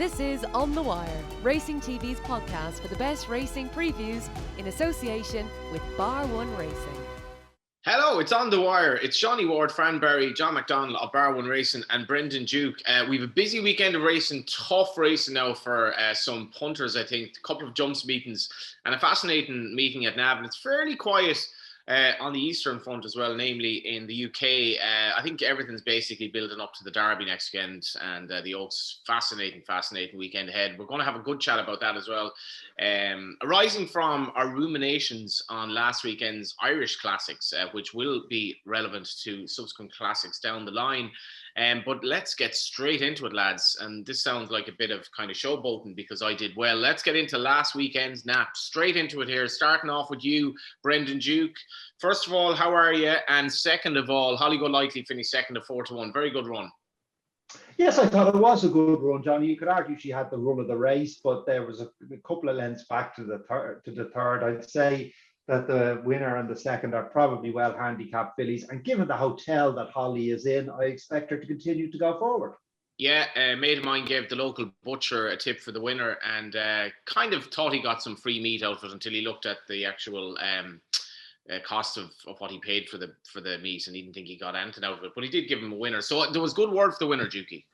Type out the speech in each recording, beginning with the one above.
This is On The Wire, Racing TV's podcast for the best racing previews in association with Bar One Racing. Hello, it's On The Wire. It's Johnny Ward, Fran Berry, John McDonnell of Bar One Racing and Brendan Duke. We have a busy weekend of racing, tough racing now for some punters, I think. A couple of jumps meetings and a fascinating meeting at Navan. It's fairly quiet on the Eastern front as well, namely in the UK. I think everything's basically building up to the Derby next weekend and the Oaks. Fascinating weekend ahead. We're going to have a good chat about that as well. Arising from our ruminations on last weekend's Irish Classics, which will be relevant to subsequent classics down the line. But let's get straight into it, lads. And this sounds like a bit of kind of showboating because I did well. Let's get into last weekend's nap. Straight into it here. Starting off with you, Brendan Duke. First of all, how are you? And second of all, Holly Golightly finished second to 4-1. Very good run. Yes, I thought it was a good run, Johnny. You could argue she had the run of the race, but there was a couple of lengths back to the third. I'd say that the winner and the second are probably well handicapped fillies. And given the hotel that Holly is in, I expect her to continue to go forward. Yeah, a mate of mine gave the local butcher a tip for the winner and kind of thought he got some free meat out of it until he looked at the actual cost of what he paid for the meat, and he didn't think he got anything out of it. But he did give him a winner. So there was good word for the winner, Dukey.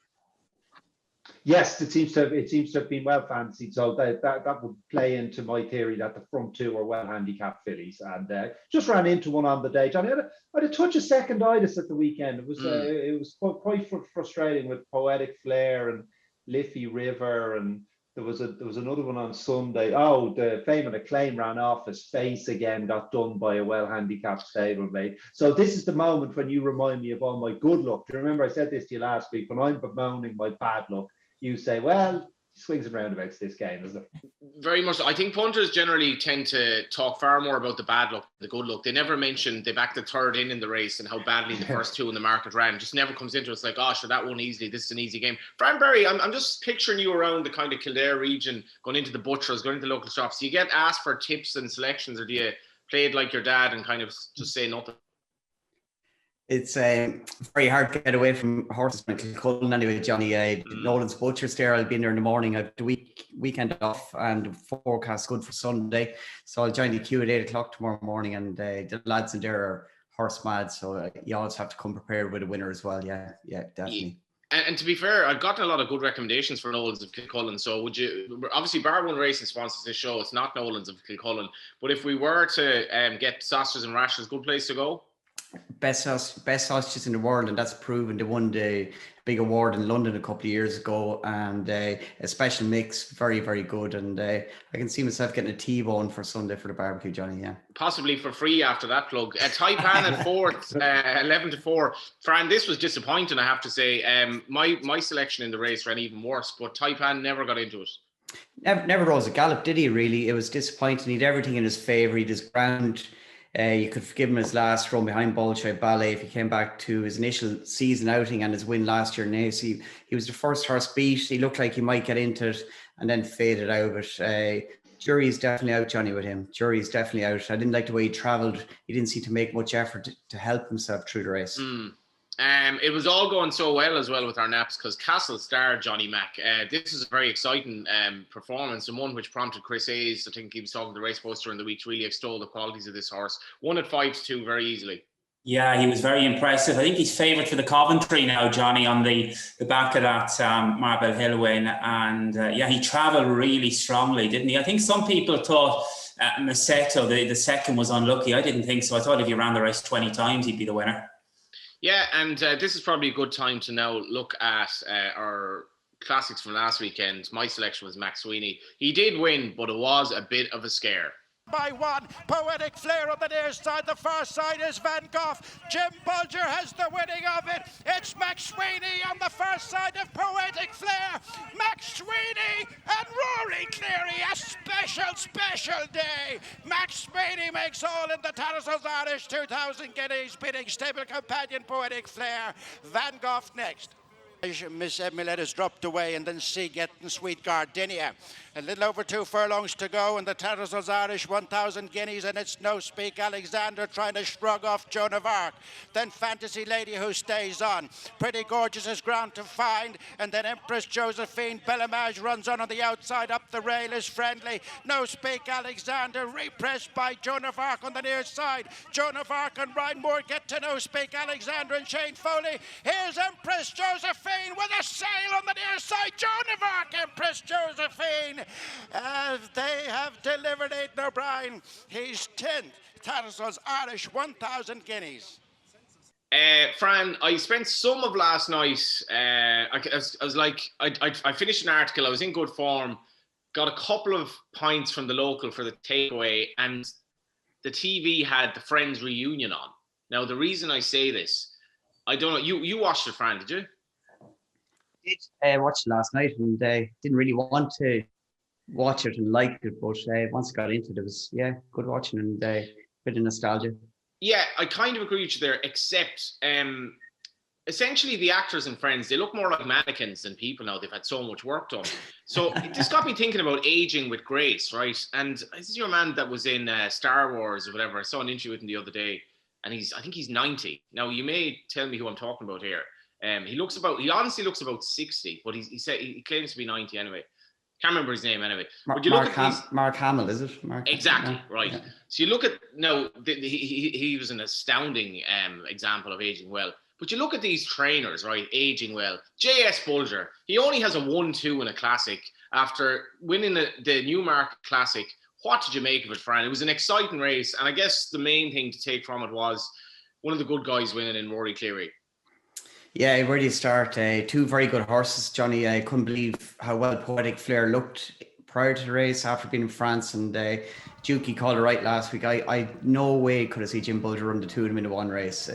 Yes, it seems to have been well fancied. So that would play into my theory that the front two are well handicapped fillies, and just ran into one on the day. Johnny, I had a touch of seconditis at the weekend. It was quite frustrating with Poetic Flare and Liffey River, and there was another one on Sunday. Oh, the Fame and Acclaim ran off his face again, got done by a well handicapped stablemate. So this is the moment when you remind me of all my good luck. Do you remember I said this to you last week? When I'm bemoaning my bad luck, you say, well, swings and roundabouts this game, isn't it? Very much. I think punters generally tend to talk far more about the bad luck, the good luck. They never mention they backed the third in the race and how badly the first two in the market ran. Just never comes into it. It's like, oh, sure, that won easily. This is an easy game. Fran Berry, I'm just picturing you around the kind of Kildare region, going into the butchers, going into the local shops. Do you get asked for tips and selections, or do you play it like your dad and kind of just say nothing? It's very hard to get away from horses in Kilcullen anyway, Johnny. Nolan's Butchers there. I'll be in there in the morning. I have the weekend off and forecast good for Sunday. So I'll join the queue at 8 o'clock tomorrow morning, and the lads in there are horse mad. So you always have to come prepared with a winner as well. Yeah, definitely. And to be fair, I've gotten a lot of good recommendations for Nolan's of Kilcullen. So would you, obviously Bar One Racing sponsors this show. It's not Nolan's of Kilcullen. But if we were to get sausages and rashers, good place to go? Best sausages in the world, and that's proven. They won the big award in London a couple of years ago, and a special mix, very, very good. And I can see myself getting a T-bone for Sunday for the barbecue, Johnny. Yeah, possibly for free after that plug. Taipan at fourth, 11-4. Fran, this was disappointing, I have to say. My selection in the race ran even worse, but Taipan never got into it. Never rose a gallop, did he? Really, it was disappointing. He had everything in his favour. He had his ground. You could forgive him his last run behind Bolger Ballet if he came back to his initial season outing and his win last year in Naas. He was the first horse beat. He looked like he might get into it and then faded out. But jury's definitely out, Johnny, with him. Jury's definitely out. I didn't like the way he travelled. He didn't seem to make much effort to help himself through the race. It was all going so well as well with our naps because Castle star Johnny Mack. This is a very exciting performance, and one which prompted Chris Hayes, I think he was talking to the race poster in the week, to really extol the qualities of this horse. Won at 5-2 very easily. Yeah, he was very impressive. I think he's favoured for the Coventry now, Johnny, on the back of that Marble Hill win. And he travelled really strongly, didn't he? I think some people thought Masetto, the second, was unlucky. I didn't think so. I thought if he ran the race 20 times, he'd be the winner. Yeah, and this is probably a good time to now look at our classics from last weekend. My selection was Max Sweeney. He did win, but it was a bit of a scare. By one, Poetic Flare on the near side. The far side is Van Gogh. Jim Bolger has the winning of it. It's Max Sweeney on the far side of Poetic Flare. Max Sweeney and Rory Cleary. A special day. Max Sweeney makes all in the Tattersall's Irish 2,000 guineas, beating stable companion Poetic Flare. Van Gogh next. Miss Emilet has dropped away, and then C getting Sweet Gardenia. A little over 2 furlongs to go, and the Tattersall's Irish 1,000 guineas, and it's No Speak Alexander trying to shrug off Joan of Arc. Then Fantasy Lady, who stays on. Pretty Gorgeous is ground to find, and then Empress Josephine. Bellamage runs on the outside, up the rail is Friendly. No Speak Alexander, repressed by Joan of Arc on the near side. Joan of Arc and Ryan Moore get to No Speak Alexander, and Shane Foley. Here's Empress Josephine with a sail on the near side. Joan of Arc, Empress Josephine. They have delivered Aidan O'Brien. He's 10th. Tattersall's Irish 1,000 guineas. Fran, I spent some of last night. I was like, I finished an article. I was in good form. Got a couple of pints from the local for the takeaway, and the TV had the Friends reunion on. Now, the reason I say this, I don't know. You watched it, Fran? Did you? I did watch it last night, and didn't really want to watch it and like it, but once I got into it, it was good watching and a bit of nostalgia. Yeah, I kind of agree with you there, except essentially the actors in Friends, they look more like mannequins than people now. They've had so much work done. So this got me thinking about aging with grace, right? And this is your man that was in Star Wars or whatever. I saw an interview with him the other day, and I think he's 90. Now, you may tell me who I'm talking about here. He honestly looks about 60, but he claims to be 90 anyway. Can't remember his name anyway. Mark Hamill, is it? Exactly, right. Yeah. So you look at, he was an astounding example of aging well. But you look at these trainers, right, aging well. J.S. Bolger, he only has a 1-2 in a classic after winning the Newmarket Classic. What did you make of it, Fran? It was an exciting race, and I guess the main thing to take from it was one of the good guys winning in Rory Cleary. Yeah, where do you start? 2 very good horses, Johnny. I couldn't believe how well Poetic Flare looked prior to the race after being in France. And Dukey called it right last week. I no way could have seen Jim Bolger run the 2 of them into one race.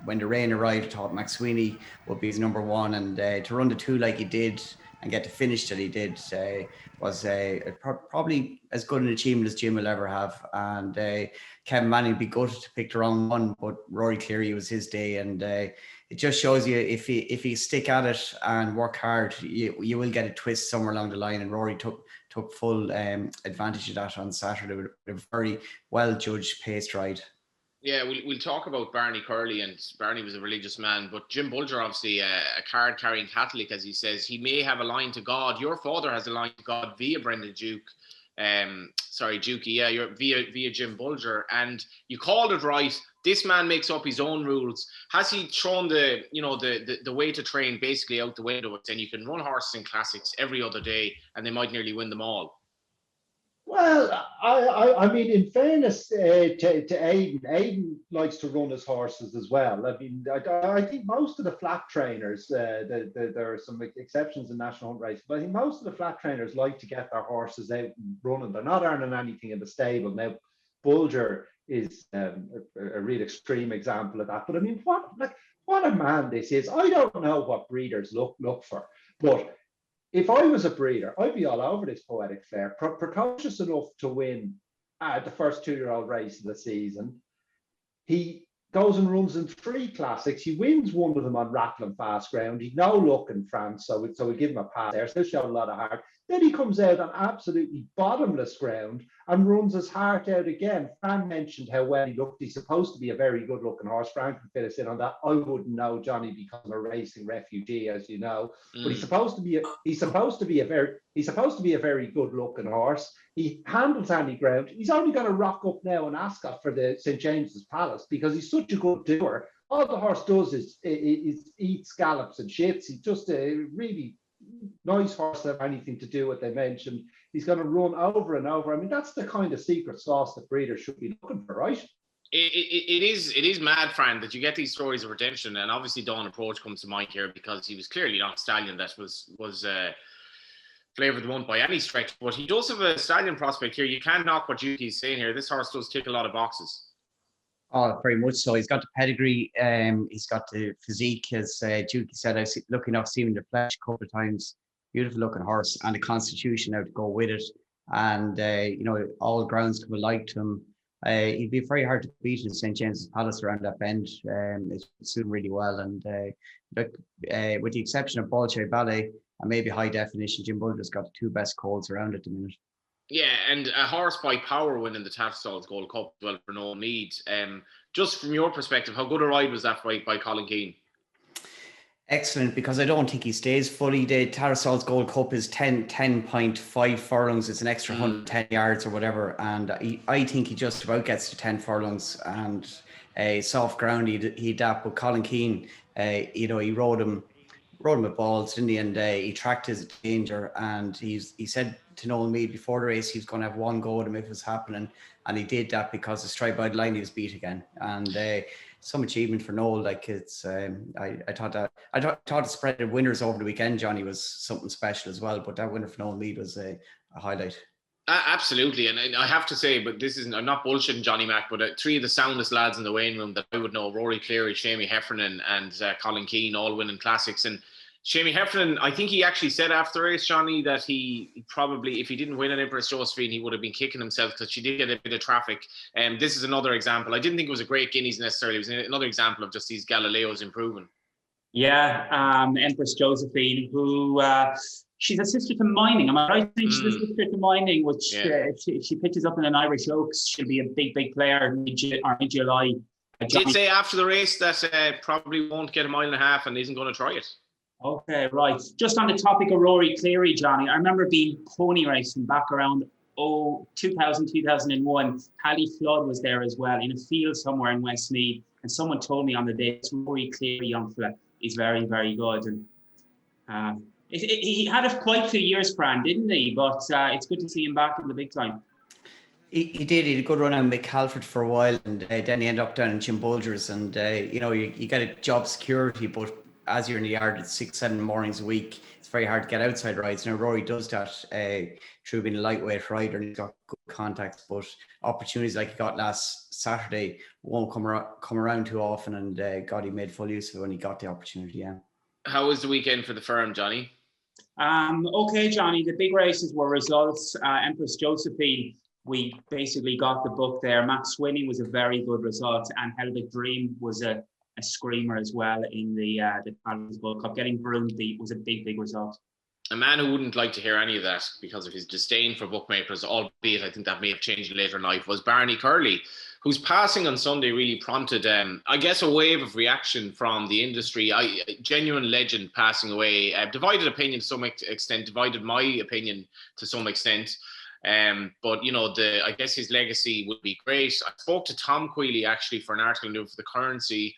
When the rain arrived, I thought Max Sweeney would be his number 1. And to run the 2 like he did and get the finish that he did was probably as good an achievement as Jim will ever have. And Kevin Manning would be good to pick the wrong one, but Rory Cleary was his day. And it just shows you if you stick at it and work hard, you will get a twist somewhere along the line. And Rory took full advantage of that on Saturday with a very well judged paced ride. Yeah, we'll talk about Barney Curley, and Barney was a religious man, but Jim Bolger, obviously a card-carrying Catholic, as he says. He may have a line to God. Your father has a line to God via Brendan Duke. Dukey, via Jim Bolger, and you called it right. This man makes up his own rules. Has he thrown the way to train basically out the window, saying you can run horses in classics every other day and they might nearly win them all? Well, I mean, in fairness to Aidan likes to run his horses as well. I mean, I think most of the flat trainers, there are some exceptions in National Hunt races, but I think most of the flat trainers like to get their horses out and running. They're not earning anything in the stable. Now, Bolger is a real extreme example of that. But I mean, what a man this is. I don't know what breeders look for, but if I was a breeder, I'd be all over this Poetic Flare. Precocious enough to win the first 2-year-old race of the season. He goes and runs in 3 classics. He wins one of them on rattling fast ground. He'd no luck in France, so we give him a pass there. Still showed a lot of heart. Then he comes out on absolutely bottomless ground and runs his heart out again. Fran mentioned how well he looked. He's supposed to be a very good-looking horse. Fran can fill us in on that. I wouldn't know, Johnny, because I'm a racing refugee, as you know. But he's supposed to be a very good-looking horse. He handles any ground. He's only going to rock up now in Ascot for the St. James's Palace because he's such a good doer. All the horse does is eat scallops and shits. He's just a really nice horse to have anything to do with. They mentioned he's going to run over and over. I mean, that's the kind of secret sauce that breeders should be looking for, right? It is mad, Fran, that you get these stories of redemption, and obviously Dawn Approach comes to mind here because he was clearly not a stallion that was flavour of the month by any stretch, but he does have a stallion prospect here. You can't knock what Dukey's saying here. This horse does tick a lot of boxes. Oh, very much so. He's got the pedigree. He's got the physique, as Dukey said. I've lucky enough seen him in the flesh a couple of times. Beautiful looking horse, and the constitution out to go with it. And all grounds come alike to him. He'd be very hard to beat in St James's Palace around that bend. It's suited really well, and with the exception of Bolger Ballet and maybe High Definition, Jim Bolger's got the two best calls around at the minute. Yeah, and a horse by power winning the Tattersall's Gold Cup as well for no need. Just from your perspective, how good a ride was that by Colin Keane? Excellent, because I don't think he stays fully. The Tattersall's Gold Cup is 10.5 furlongs. It's an extra 110 yards or whatever. And I think he just about gets to 10 furlongs. And soft ground, he'd adapt. But Colin Keane, he rode him with balls, didn't he? And he tracked his danger. And he said to Noel Meade before the race he was going to have one go at him if it was happening. And he did that because the stripe out line he was beat again. And some achievement for Noel. Like it's, I thought the spread of winners over the weekend, Johnny, was something special as well. But that winner for Noel Meade was a highlight. Absolutely, and I have to say, but I'm not bullshitting Johnny Mack, but three of the soundest lads in the weighing room that I would know: Rory Cleary, Shamie Heffernan, and Colin Keane, all winning classics. And Shamie Heffernan, I think he actually said after the race, Johnny, that he probably, if he didn't win an Empress Josephine, he would have been kicking himself because she did get a bit of traffic. And this is another example. I didn't think it was a great Guineas necessarily. It was another example of just these Galileos improving. Yeah, Empress Josephine, who she's a sister to Mining. Am I right? I think she's a sister to Mining, which she pitches up in an Irish Oaks. She'll be a big player mid-July. Did say after the race that probably won't get a mile and a half and isn't going to try it. Okay, right. Just on the topic of Rory Cleary, Johnny, I remember being pony racing back around 2000, 2001. Paddy Flood was there as well in a field somewhere in Westmeath. And someone told me on the day, it's Rory Cleary, young fella. He's very, very good. And he had quite a few years, Fran, didn't he? But it's good to see him back in the big time. He did. He had a good run on Mick Halford for a while, and then he ended up down in Jim Bolger's. And you get a job security, but as you're in the yard, it's 6-7 mornings a week. It's very hard to get outside rides. Now Rory does that through being a lightweight rider, and he's got good contacts. But opportunities like he got last Saturday won't come around too often. And God, he made full use of it when he got the opportunity. Yeah. How was the weekend for the firm, Johnny? Okay, Johnny. The big races were results. Empress Josephine, we basically got the book there. Max Swinney was a very good result, and Helvic Dream was a screamer as well in the Palace Gold Cup. Getting Broome beat was a big result. A man who wouldn't like to hear any of that because of his disdain for bookmakers, albeit I think that may have changed later in life, was Barney Curley, whose passing on Sunday really prompted, I guess, a wave of reaction from the industry. Genuine legend passing away. Divided opinion to some extent, divided my opinion to some extent. But I guess his legacy would be great. I spoke to Tom Queally actually for an article new for the Currency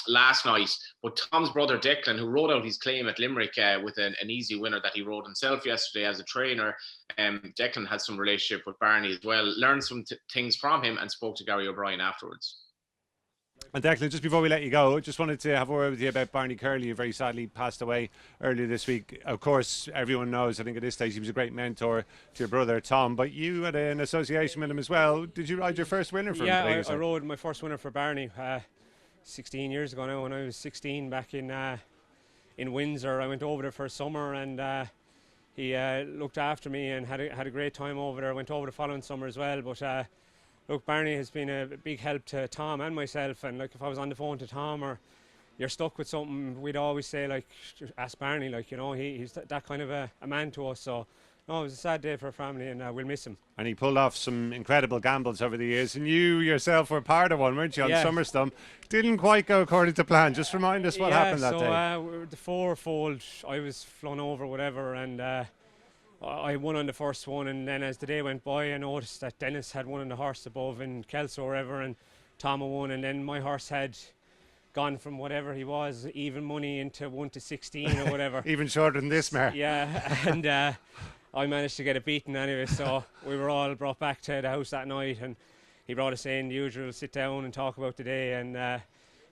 last night, but Tom's brother Declan, who rode out his claim at Limerick with an easy winner that he rode himself yesterday as a trainer, Declan had some relationship with Barney as well, learned some things from him and spoke to Gary O'Brien afterwards. And Declan, just before we let you go, just wanted to have a word with you about Barney Curley, who very sadly passed away earlier this week. Of course, everyone knows, I think at this stage, he was a great mentor to your brother, Tom, but you had an association with him as well. Did you ride your first winner for him? Yeah, I rode my first winner for Barney 16 years ago now, when I was 16 back in Windsor. I went over there for a summer, and he looked after me and had a great time over there. I went over the following summer as well, but look, Barney has been a big help to Tom and myself, and like if I was on the phone to Tom or you're stuck with something, we'd always say, like, ask Barney, like, he's that kind of a man to us. So no, it was a sad day for our family, and we'll miss him. And he pulled off some incredible gambles over the years, and you yourself were part of one, weren't you, on Summerstomp? Didn't quite go according to plan. Just remind us what happened that day. The fourfold, I was flown over, whatever, and I won on the first one, and then as the day went by, I noticed that Dennis had won on the horse above in Kelso or wherever, and Tom won, and then my horse had gone from whatever he was, even money, into 1 to 16 or whatever. Even shorter than this mare. Yeah, and I managed to get it beaten anyway, so we were all brought back to the house that night, and he brought us in, the usual sit down and talk about the day, and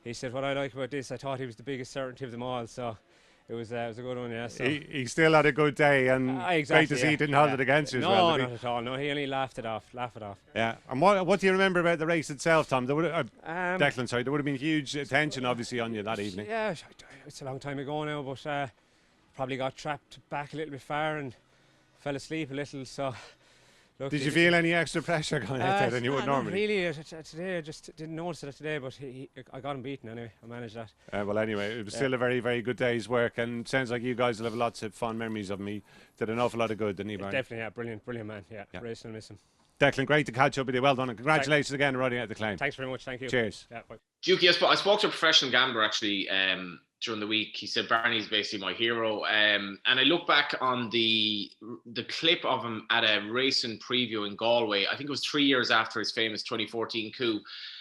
he said, what I like about this, I thought he was the biggest certainty of them all, so it was a good one, yeah. So. He still had a good day, and exactly, great to see he didn't hold it against you as no, well. No, not at all. No, he only laughed it off. Yeah. And what do you remember about the race itself, Tom? There would Declan, sorry, there would have been huge attention, obviously, on you that evening. Yeah, it's a long time ago now, but probably got trapped back a little bit far and fell asleep a little. So look, Did you feel any extra pressure going out there than you would not normally? really. Today, I just didn't notice it today, but I got him beaten anyway. I managed that. Well, anyway, it was still a very, very good day's work, and sounds like you guys will have lots of fond memories of me. Did an awful lot of good, didn't he, Barney? Definitely, yeah. Brilliant man. Yeah, racing and miss him. Declan, great to catch up with you. Well done, and congratulations again on riding out the claim. Thanks very much. Thank you. Cheers. Yeah, bye. Dukey, I spoke to a professional gambler actually during the week. He said Barney's basically my hero. And I look back on the clip of him at a racing preview in Galway. I think it was 3 years after his famous 2014 coup.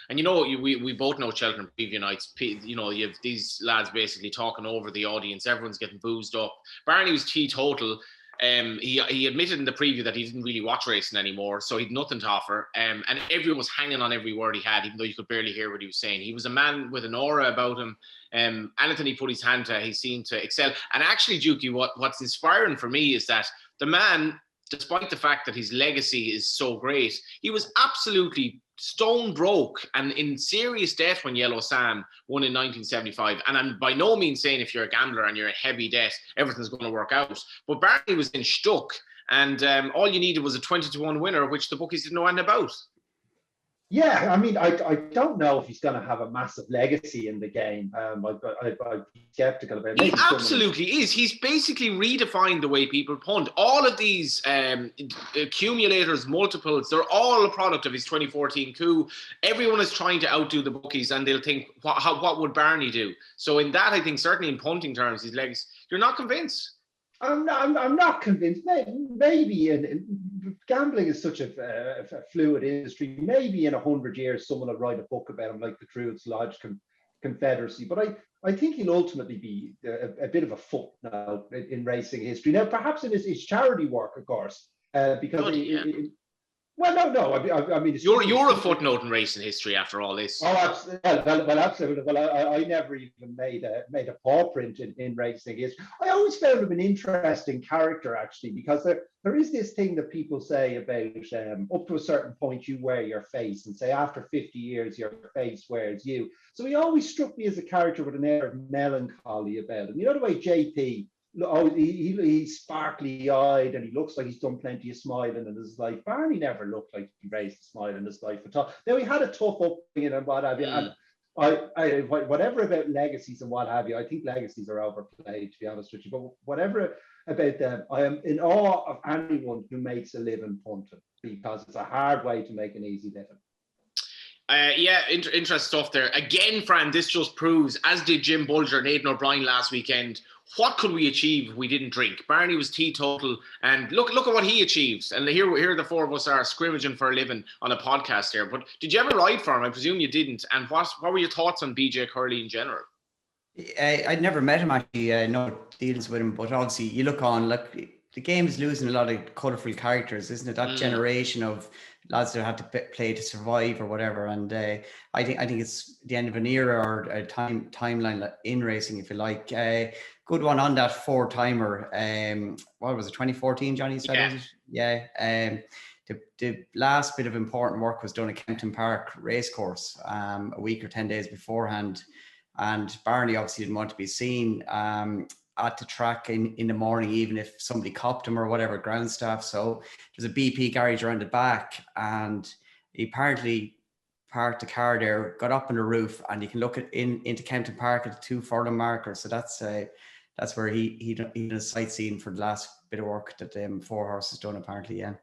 And we both know Cheltenham preview nights. You have these lads basically talking over the audience. Everyone's getting boozed up. Barney was teetotal. He admitted in the preview that he didn't really watch racing anymore, so he'd nothing to offer. And everyone was hanging on every word he had, even though you could barely hear what he was saying. He was a man with an aura about him. Anything he put his hand to, he seemed to excel. And actually, Dukey, what's inspiring for me is that the man, despite the fact that his legacy is so great, he was absolutely stone broke and in serious debt when Yellow Sam won in 1975. And I'm by no means saying if you're a gambler and you're in heavy debt, everything's going to work out. But Barney was in stuck, and all you needed was a 20-1 winner, which the bookies didn't know anything about. Yeah, I mean, I don't know if he's going to have a massive legacy in the game. I'm skeptical about it. He absolutely is. He's basically redefined the way people punt. All of these accumulators, multiples, they're all a product of his 2014 coup. Everyone is trying to outdo the bookies, and they'll think, what would Barney do? So in that, I think certainly in punting terms, his legs, you're not convinced. I'm not convinced. Maybe gambling is such a fluid industry. Maybe in 100 years, someone will write a book about him, like the Druids Lodge Confederacy. But I think he'll ultimately be a bit of a footnote in racing history. Now, perhaps in his charity work, of course, because well, no. I mean, you're a footnote in racing history after all this. Oh, absolutely. Well, I never even made a paw print in racing history. I always found him an interesting character, actually, because there is this thing that people say about up to a certain point you wear your face, and say after 50 years your face wears you. So he always struck me as a character with an air of melancholy about him. You know the way JP. He's sparkly eyed and he looks like he's done plenty of smiling in his life. Barney never looked like he raised a smile in his life at all. Now he had a tough upbringing and what have you. And I whatever about legacies and what have you, I think legacies are overplayed, to be honest with you. But whatever about them, I am in awe of anyone who makes a living punting, because it's a hard way to make an easy living. Interesting stuff there. Again, Fran, this just proves, as did Jim Bolger and Aidan O'Brien last weekend, what could we achieve if we didn't drink? Barney was teetotal, and look at what he achieves. And here the four of us are scrimmaging for a living on a podcast here. But did you ever ride for him? I presume you didn't. And what were your thoughts on BJ Curley in general? I'd never met him, actually. No dealings with him, but obviously you look on, the game is losing a lot of colourful characters, isn't it? That generation of lads that had to play to survive or whatever. And I think it's the end of an era or a timeline in racing, if you like. Good one on that four-timer. What was it, 2014, Johnny said? Yeah. The last bit of important work was done at Kempton Park racecourse a week or 10 days beforehand. And Barney obviously didn't want to be seen at the track in the morning, even if somebody copped him or whatever, ground staff. So there's a BP garage around the back, and he apparently parked the car there, got up on the roof, and you can look into Kempton Park at the 2 furlong marker. So that's where he does sightseeing for the last bit of work that Four Horses done, apparently. Yeah.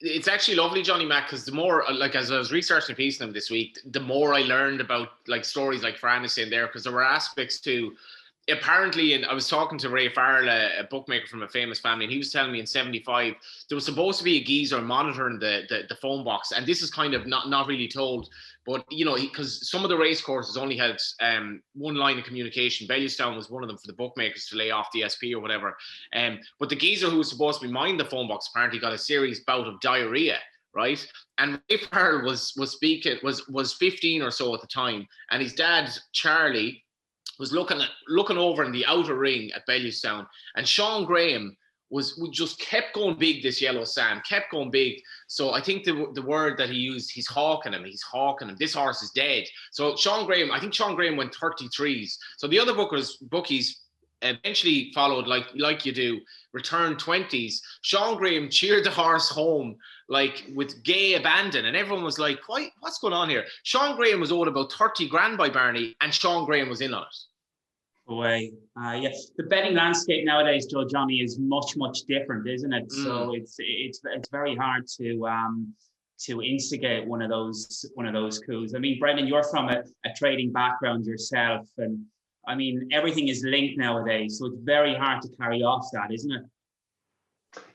It's actually lovely, Johnny Mac, because the more, as I was researching a piece of them this week, the more I learned about stories like Fran is saying there, because there were aspects to, apparently, and I was talking to Ray Farrell, a bookmaker from a famous family, and he was telling me in 75 there was supposed to be a geezer monitoring the phone box, and this is kind of not really told, but because some of the race courses only had one line of communication. Bellewstown was one of them for the bookmakers to lay off the SP or whatever, but the geezer who was supposed to be minding the phone box apparently got a serious bout of diarrhea, right? And Ray Farrell was 15 or so at the time, and his dad Charlie was looking over in the outer ring at Bellewstown, and Sean Graham was just kept going big. This Yellow Sam kept going big. So I think the word that he used, he's hawking him. This horse is dead. So I think Sean Graham went 33s. So the other bookies eventually followed like you do, returned 20s. Sean Graham cheered the horse home like with gay abandon, and everyone was like, what's going on here? Sean Graham was owed about 30 grand by Barney, and Sean Graham was in on it. Away. Yes, the betting landscape nowadays, Johnny, is much different, isn't it? So it's very hard to instigate one of those coups. I mean, Brendan, you're from a trading background yourself, and I mean, everything is linked nowadays, so it's very hard to carry off that, isn't it?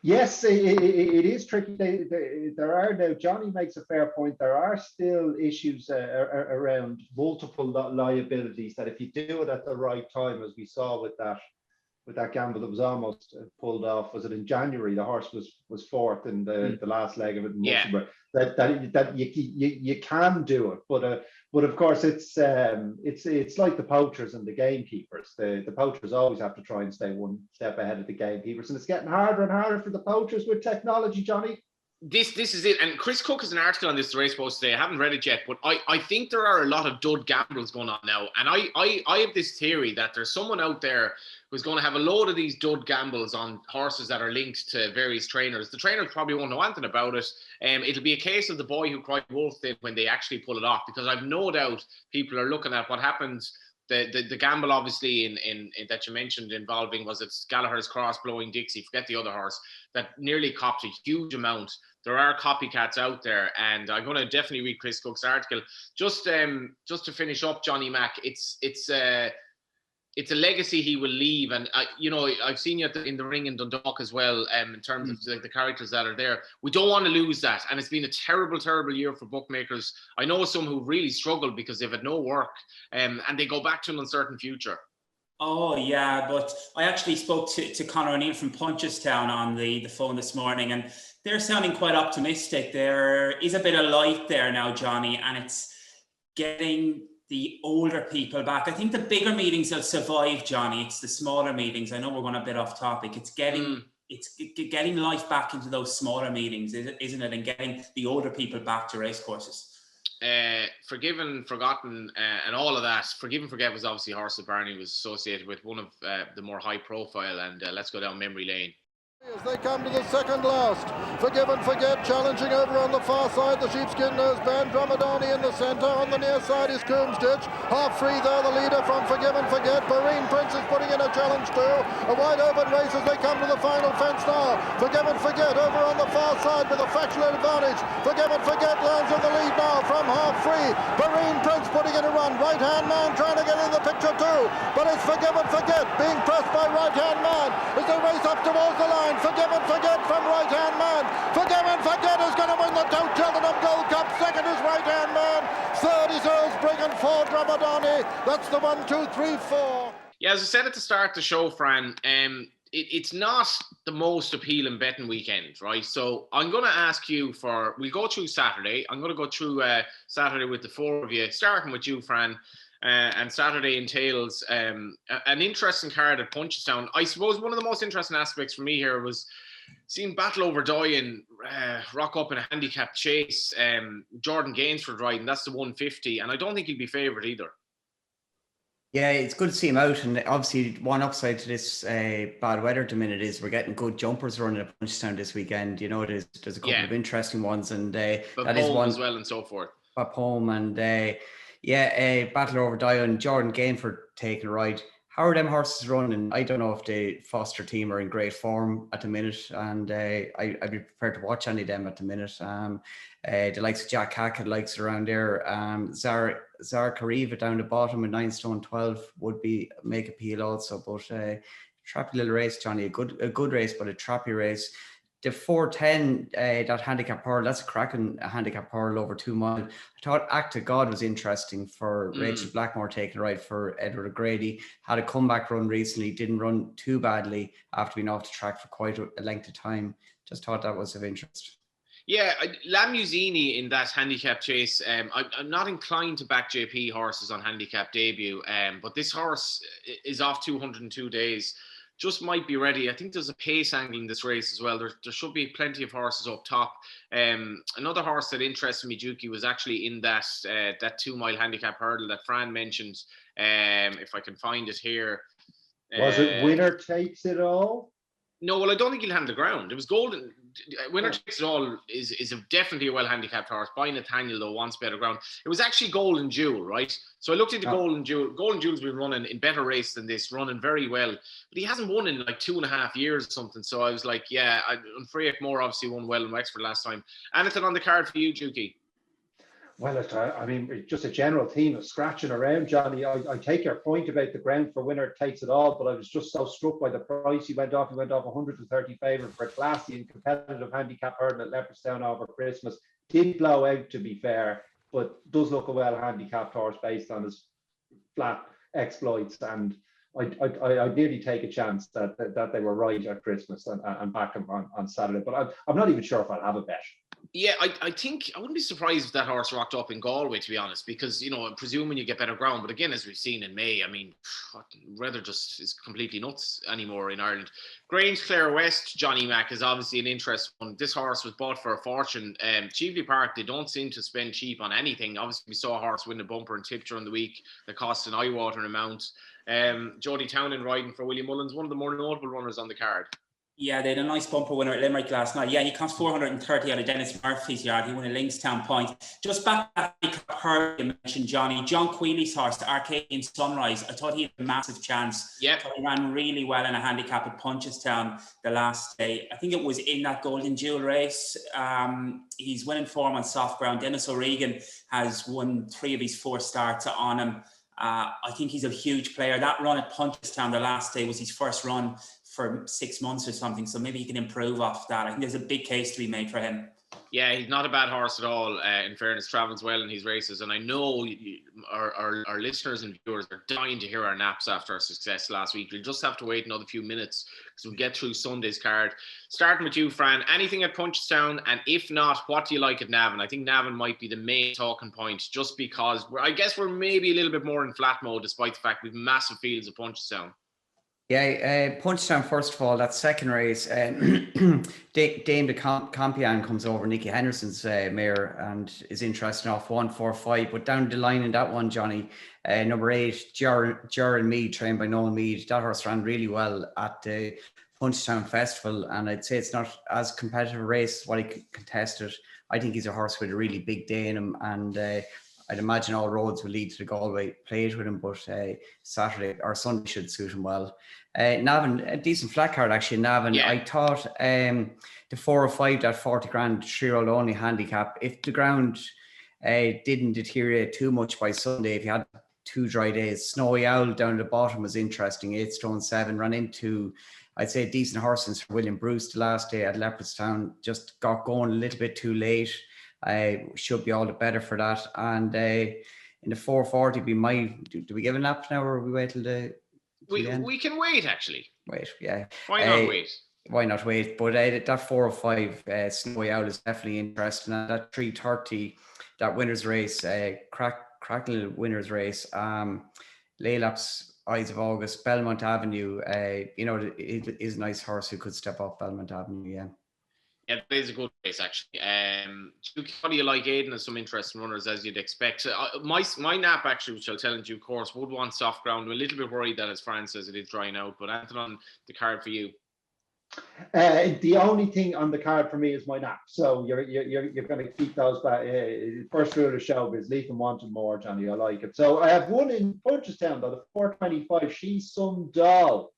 Yes, it is tricky. There are now, Johnny makes a fair point, there are still issues around multiple liabilities that if you do it at the right time, as we saw with that gamble that was almost pulled off, was it in January? The horse was fourth in the last leg of it in Luxembourg. That you can do it, but of course it's like the poachers and the gamekeepers. The poachers always have to try and stay one step ahead of the gamekeepers, and it's getting harder and harder for the poachers with technology, Johnny. This is it. And Chris Cook has an article on this, the Race Post today. I haven't read it yet, but I think there are a lot of dud gambles going on now. And I have this theory that there's someone out there who's going to have a load of these dud gambles on horses that are linked to various trainers. The trainers probably won't know anything about it. It'll be a case of the boy who cried wolf when they actually pull it off, because I've no doubt people are looking at what happens. The gamble, obviously, in that you mentioned involving, was it Gallagher's Cross, Blowing Dixie, forget the other horse, that nearly copped a huge amount. There are copycats out there, and I'm going to definitely read Chris Cook's article. Just to finish up, Johnny Mac, it's a legacy he will leave, and I've seen you in the ring in Dundalk as well. In terms of like the characters that are there, we don't want to lose that, and it's been a terrible year for bookmakers. I know some who really struggled because they've had no work, and they go back to an uncertain future. Oh yeah, but I actually spoke to Conor O'Neill from Punchestown on the phone this morning, and they're sounding quite optimistic. There is a bit of light there now, Johnny, and it's getting the older people back. I think the bigger meetings will survive, Johnny. It's the smaller meetings. I know we're going a bit off topic. It's getting life back into those smaller meetings, isn't it? And getting the older people back to racecourses. Forgiven, Forgotten, and all of that. Forgive and Forget was obviously a horse that Barney was associated with, one of the more high profile, and let's go down memory lane. As they come to the second last, Forgive and Forget challenging over on the far side, the sheepskin nose band, Dromedani in the centre, on the near side is Coomstitch, half free there, the leader from Forgive and Forget, Barine Prince is putting in a challenge too, a wide open race as they come to the final fence now, Forgive and Forget over on the far side with a fractional advantage, Forgive and Forget lands in the lead now from half free, Barine Prince putting in a run, right hand man trying to get in the picture too, but it's Forgive and Forget being pressed by right hand man as they race up towards the line. Forgive and Forget from right hand man. Forgive and Forget is going to win the Tout Cheltenham Gold Cup. Second is right hand man. Third is Earl's Brigand. Fourth Dromedani. That's the 1, 2, 3, 4. Yeah, as I said at the start of the show, Fran, it's not the most appealing betting weekend, right? So I'm going to ask you we'll go through Saturday. I'm going to go through Saturday with the four of you, starting with you, Fran. And Saturday entails an interesting card at Punchestown. I suppose one of the most interesting aspects for me here was seeing Battle Over Dying rock up in a handicap chase. Jordan Gainsford riding, that's the 150, and I don't think he'll be favoured either. Yeah, it's good to see him out, and obviously one upside to this bad weather at the minute is we're getting good jumpers running at Punchestown this weekend. There's a couple of interesting ones, and that is one as well, and so forth. Up home, and Battle Over Dying, Jordan Gainford taking a ride. How are them horses running? I don't know if the Foster team are in great form at the minute, and I'd be prepared to watch any of them at the minute. The likes of Jack Hackett, likes around there. Zara Kariva down the bottom at 9 stone 12 would make appeal also. But trappy little race, Johnny. A good race, but a trappy race. The 410, that handicap pearl, that's a cracking handicap pearl over 2 miles. I thought Act of God was interesting for Rachel Blackmore taking a ride for Edward O'Grady. Had a comeback run recently, didn't run too badly after being off the track for quite a length of time. Just thought that was of interest. Yeah, Lamuzini in that handicap chase. I'm not inclined to back JP horses on handicap debut, but this horse is off 202 days. Just might be ready. I think there's a pace angle in this race as well. There should be plenty of horses up top. Another horse that interested me, Juki, was actually in that 2 mile handicap hurdle that Fran mentioned. If I can find it here. Was it winner takes it all? No, well, I don't think he'll handle the ground. It was golden. Winner takes it all is definitely a well-handicapped horse. By Nathaniel, though, wants better ground. It was actually Golden Jewel, right? So I looked into Golden Jewel. Golden Jewel's been running in better race than this, running very well. But he hasn't won in like 2.5 years or something. So I was like, yeah, Freyak Moore obviously won well in Wexford last time. Anything on the card for you, Jukey? Well, I mean, just a general theme of scratching around, Johnny. I take your point about the ground for winner takes it all, but I was just so struck by the price he went off. He went off 130 favourite for a classy and competitive handicap hurdle at Leopardstown over Christmas. Did blow out, to be fair, but does look a well-handicapped horse based on his flat exploits. And I nearly take a chance that they were right at Christmas and back him on Saturday. But I'm not even sure if I'll have a bet. Yeah, I think I wouldn't be surprised if that horse rocked up in Galway, to be honest, because, you know, I'm presuming you get better ground. But again, as we've seen in May, I mean, weather just is completely nuts anymore in Ireland. Grange Clare West, Johnny Mac, is obviously an interesting one. This horse was bought for a fortune. Cheveley Park, they don't seem to spend cheap on anything. Obviously, we saw a horse win the bumper and tip during the week that cost an eye-watering amount. Jodie Townend riding for William Mullins, one of the more notable runners on the card. Yeah, they had a nice bumper winner at Limerick last night. Yeah, he cost 430 out of Dennis Murphy's yard. He won a Linkstown point. Just back to that, you mentioned Johnny. John Quealy's horse, the Arcadian Sunrise. I thought he had a massive chance. Yeah. He ran really well in a handicap at Punchestown the last day. I think it was in that Golden Jewel race. He's winning form on soft ground. Dennis O'Regan has won 3 of his 4 starts on him. I think he's a huge player. That run at Punchestown the last day was his first run for 6 months or something, so maybe he can improve off that. I think there's a big case to be made for him. Yeah, he's not a bad horse at all. In fairness, travels well in his races, and I know our listeners and viewers are dying to hear our naps after our success last week. We'll just have to wait another few minutes because we'll get through Sunday's card. Starting with you, Fran, anything at Punchestown, and if not, what do you like at Navan? I think Navan might be the main talking point, just because I guess we're maybe a little bit more in flat mode, despite the fact we've massive fields at Punchestown. Yeah, Punchestown, first of all, that second race, Dame de Campion comes over, Nicky Henderson's mare, and is interested off 145. But down the line in that one, Johnny, number 8, Jaron Mead, trained by Noel Mead, that horse ran really well at the Punchestown Festival, and I'd say it's not as competitive a race as what he contested. I think he's a horse with a really big day in him, and I'd imagine all roads will lead to the Galway plate with him, but Saturday or Sunday should suit him well. Navan, a decent flat card actually. Navan, yeah. I thought the 4 or 5, that 40 grand 3-year-old only handicap, if the ground didn't deteriorate too much by Sunday, if you had 2 dry days, Snowy Owl down at the bottom was interesting, 8 stone 7, ran into, I'd say, decent horses for William Bruce the last day at Leopardstown, just got going a little bit too late. Should be all the better for that. And in the 440, do we give a nap now, or we wait till the we can wait, actually. Wait, yeah. Why not wait? Why not wait? But that 405 Snowy Owl is definitely interesting. And that 330, that winner's race, Crackle winner's race, Laylap's Eyes of August, Belmont Avenue, it is a nice horse who could step up Belmont Avenue, yeah. Yeah, it is a good race, actually. What do you like? Aidan has some interesting runners, as you'd expect. My nap, actually, which I'll tell in due course, would want soft ground. I'm a little bit worried that, as Fran says, it is drying out. But anything on the card for you? The only thing on the card for me is my nap. So you're going to keep those back. First rule of showbiz, leave them wanting more, Johnny. I like it. So I have one in Punchestown, though, the 425. She's some doll.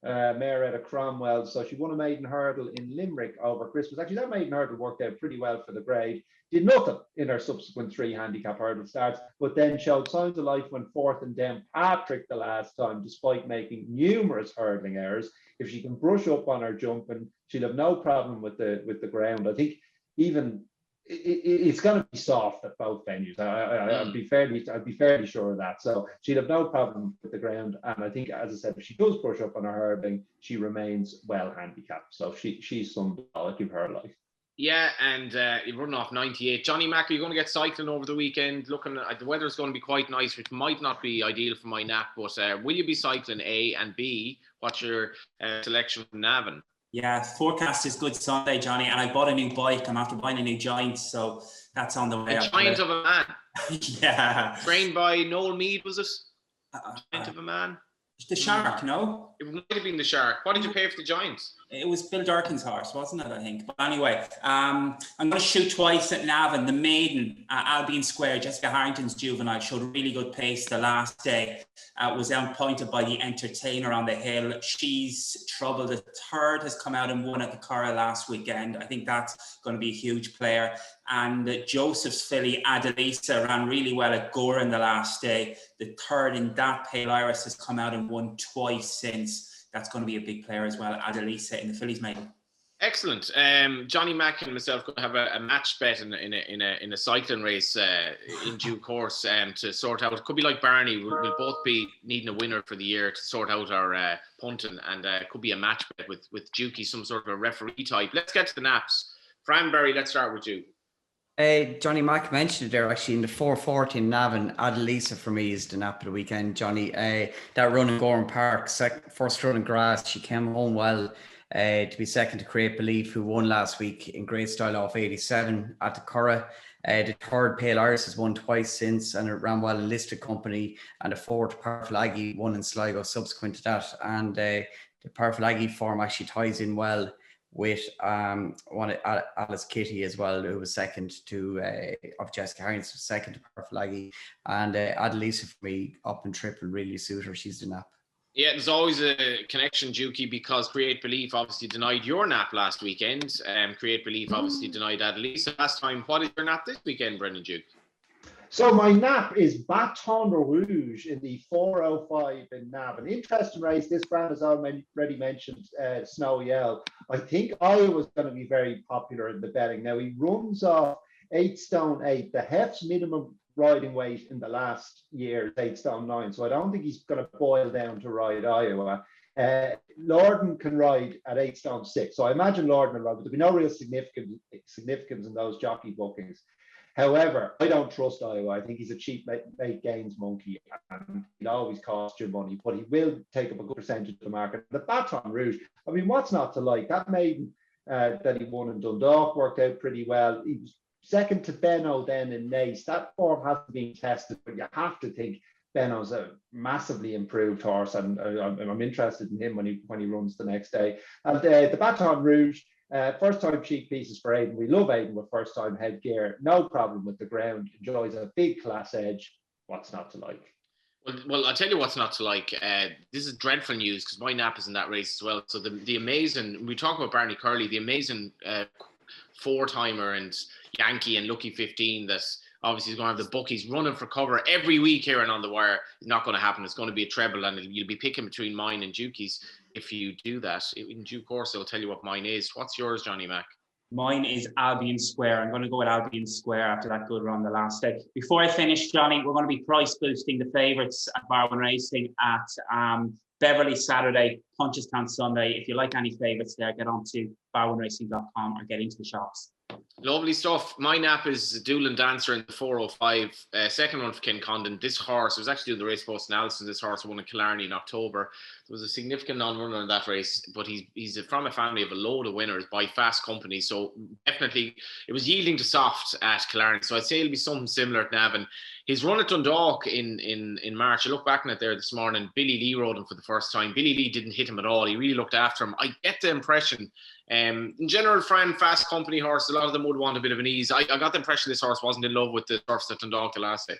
Mare out of Cromwell, so she won a maiden hurdle in Limerick over Christmas. Actually, that maiden hurdle worked out pretty well for the grade. Did nothing in her subsequent 3 handicap hurdle starts, but then showed signs of life when 4th and down Patrick the last time, despite making numerous hurdling errors. If she can brush up on her jumping, she'll have no problem with the ground. I think even it's going to be soft at both venues. I'd be fairly sure of that. So she'd have no problem with the ground. And I think, as I said, if she does brush up on her hurdling, she remains well handicapped. So she's some, I'll give her a life. Yeah, and you're running off 98. Johnny Mack, are you going to get cycling over the weekend? Looking at the weather's going to be quite nice, which might not be ideal for my nap. But will you be cycling, A, and B, what's your selection from Navan? Yeah, forecast is good Sunday, Johnny, and I bought a new bike. I'm after buying a new Giant, so that's on the way. A giant of a man. Yeah. Trained by Noel Mead, was it? Giant of a man. The Shark, no? It might have been the Shark. What did you pay for the Giants? It was Bill Durkin's horse, wasn't it, I think? But anyway, I'm going to shoot twice at Navan. The maiden, Albion Square, Jessica Harrington's juvenile, showed really good pace the last day. Was outpointed by the Entertainer on the hill. She's trouble. The third has come out and won at the Curra last weekend. I think that's going to be a huge player. And Joseph's filly, Adelisa, ran really well at Gore in the last day. The third in that, Pale Iris, has come out and won twice since. That's going to be a big player as well, Adelisa in the fillies maiden. Excellent. Johnny Mack and myself going to have a match bet in a cycling race in due course to sort out. It could be like Barney. We'll both be needing a winner for the year to sort out our punting, and it could be a match bet with Dukey, some sort of a referee type. Let's get to the naps. Fran Berry, let's start with you. Johnny Mack mentioned it there actually in the 4:40 in Navan. Adelisa for me is the nap of the weekend, Johnny. That run in Gorham Park, first run in grass, she came home well to be second to Create Belief, who won last week in great style off 87 at the Curra. The third, Pale Iris, has won twice since, and it ran well in Listed Company. And the fourth, Powerful Aggie, won in Sligo subsequent to that. And the Powerful Aggie form actually ties in well with Alice Kitty as well, who was second to of Jessica Harrington, second to Powerful Aggie. And Adelisa for me up in triple really suit her. She's the nap. Yeah, there's always a connection, Dukey, because Create Belief obviously denied your nap last weekend. Create Belief obviously denied Adelisa last time. What is your nap this weekend, Brendan Duke? So my nap is Baton Rouge in the 4:05 in Nav. An interesting race. This brand has already mentioned Snowy L. I think Iowa's going to be very popular in the betting. Now he runs off 8 stone 8. The Hef's minimum riding weight in the last year is 8 stone 9. So I don't think he's going to boil down to ride Iowa. Lorden can ride at 8 stone 6. So I imagine Lorden will ride, but there'll be no real significance in those jockey bookings. However, I don't trust Iowa. I think he's a cheap late gains monkey, and he'll always cost you money, but he will take up a good percentage of the market. The Baton Rouge, I mean, what's not to like? That maiden that he won in Dundalk worked out pretty well. He was second to Benno then in Nace. That form hasn't been tested, but you have to think Benno's a massively improved horse, and I'm interested in him when he runs the next day. And the Baton Rouge, first time cheek pieces for Aidan. We love Aidan with first time headgear. No problem with the ground. Enjoys a big class edge. What's not to like? Well, I'll tell you what's not to like. This is dreadful news because my nap is in that race as well. So the amazing, we talk about Barney Curley, the amazing 4-timer and Yankee and Lucky 15 that obviously is going to have the bookies running for cover every week here and on the wire. It's not going to happen. It's going to be a treble, and you'll be picking between mine and Dukey's if you do that. In due course, I'll tell you what mine is. What's yours, Johnny Mack? Mine is Albion Square. I'm going to go with Albion Square after that good run the last day. Before I finish, Johnny, we're going to be price boosting the favourites at Bar One Racing at Beverly Saturday, Punchestown Sunday. If you like any favourites there, get on to bar1racing.com or get into the shops. Lovely stuff. My nap is Doolin Dancer in the 4:05. Second one for Ken Condon. This horse, I was actually doing the race post analysis. This horse won in Killarney in October. There was a significant non-runner in that race, but he's from a family of a load of winners by Fast Company. So definitely it was yielding to soft at Killarney. So I'd say it'll be something similar at Navan. His run at Dundalk in March, I look back on it there this morning, Billy Lee rode him for the first time. Billy Lee didn't hit him at all. He really looked after him. I get the impression, in general, Fran, Fast Company horse, a lot of them would want a bit of an ease. I got the impression this horse wasn't in love with the turfs at Dundalk the last day.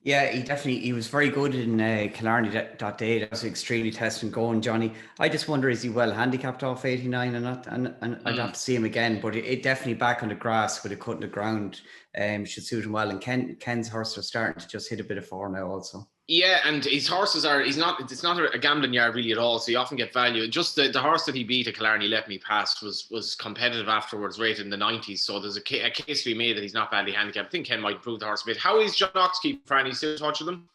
Yeah, he was very good in Killarney that day. That was extremely testing going, Johnny. I just wonder, is he well handicapped off 89 and not? And I'd have to see him again, but it definitely back on the grass with a cut in the ground should suit him well. And Ken's horse are starting to just hit a bit of form now also. Yeah, and his horses it's not a gambling yard really at all, so you often get value. Just the horse that he beat at Killarney, Let Me Pass, was competitive afterwards, rated in the 90s, so there's a case to be made that he's not badly handicapped. I think Ken might improve the horse a bit. How is John Knox keeping, Fran? He's still in touch with them?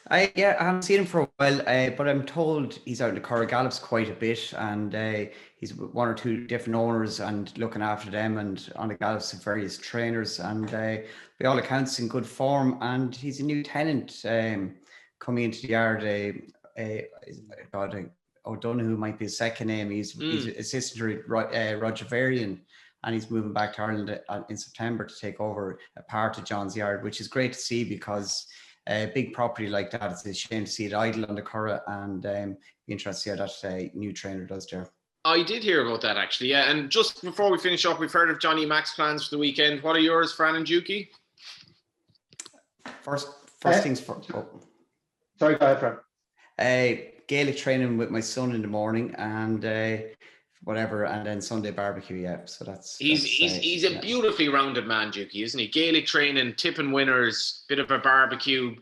I haven't seen him for a while, but I'm told he's out in the Curra Gallops quite a bit, and he's with one or two different owners and looking after them, and on the Gallops of various trainers, and by all accounts in good form. And he's a new tenant coming into the yard. O'Donoghue might be his second name. He's assistant to Roger Varian, and he's moving back to Ireland in September to take over a part of John's yard, which is great to see because a big property like that, it's a shame to see it idle on the Curragh, and be interested to see how that new trainer does there. I did hear about that actually, yeah. And just before we finish up, we've heard of Johnny Mac's plans for the weekend. What are yours, Fran and Juki? First things first. Sorry, go ahead, Fran. Gaelic training with my son in the morning, and whatever, and then Sunday barbecue. Yeah, so he's a beautifully rounded man, Juki, isn't he? Gaelic training, tipping winners, bit of a barbecue,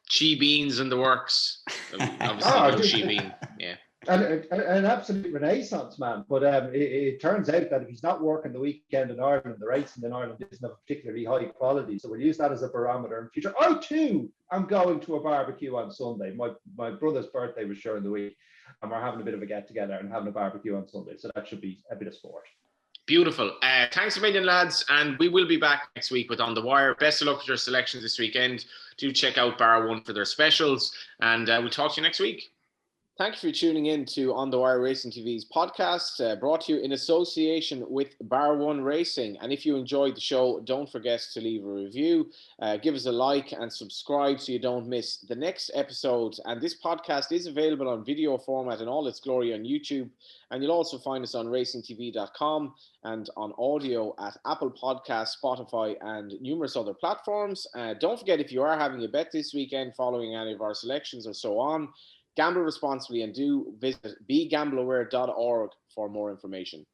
chi beans in the works. Obviously, chi bean, yeah. And an absolute renaissance man, but it turns out that if he's not working the weekend in Ireland, the racing in Ireland isn't of particularly high quality. So we'll use that as a barometer in future. I too am going to a barbecue on Sunday. My brother's birthday was during the week, and we're having a bit of a get together and having a barbecue on Sunday. So that should be a bit of sport. Beautiful. Thanks a million, lads, and we will be back next week with On The Wire. Best of luck with your selections this weekend. Do check out Bar One for their specials, and we'll talk to you next week. Thank you for tuning in to On The Wire Racing TV's podcast, brought to you in association with Bar One Racing. And if you enjoyed the show, don't forget to leave a review, give us a like and subscribe so you don't miss the next episode. And this podcast is available on video format in all its glory on YouTube. And you'll also find us on racingtv.com and on audio at Apple Podcasts, Spotify, and numerous other platforms. Don't forget, if you are having a bet this weekend following any of our selections or so on, gamble responsibly and do visit begambleaware.org for more information.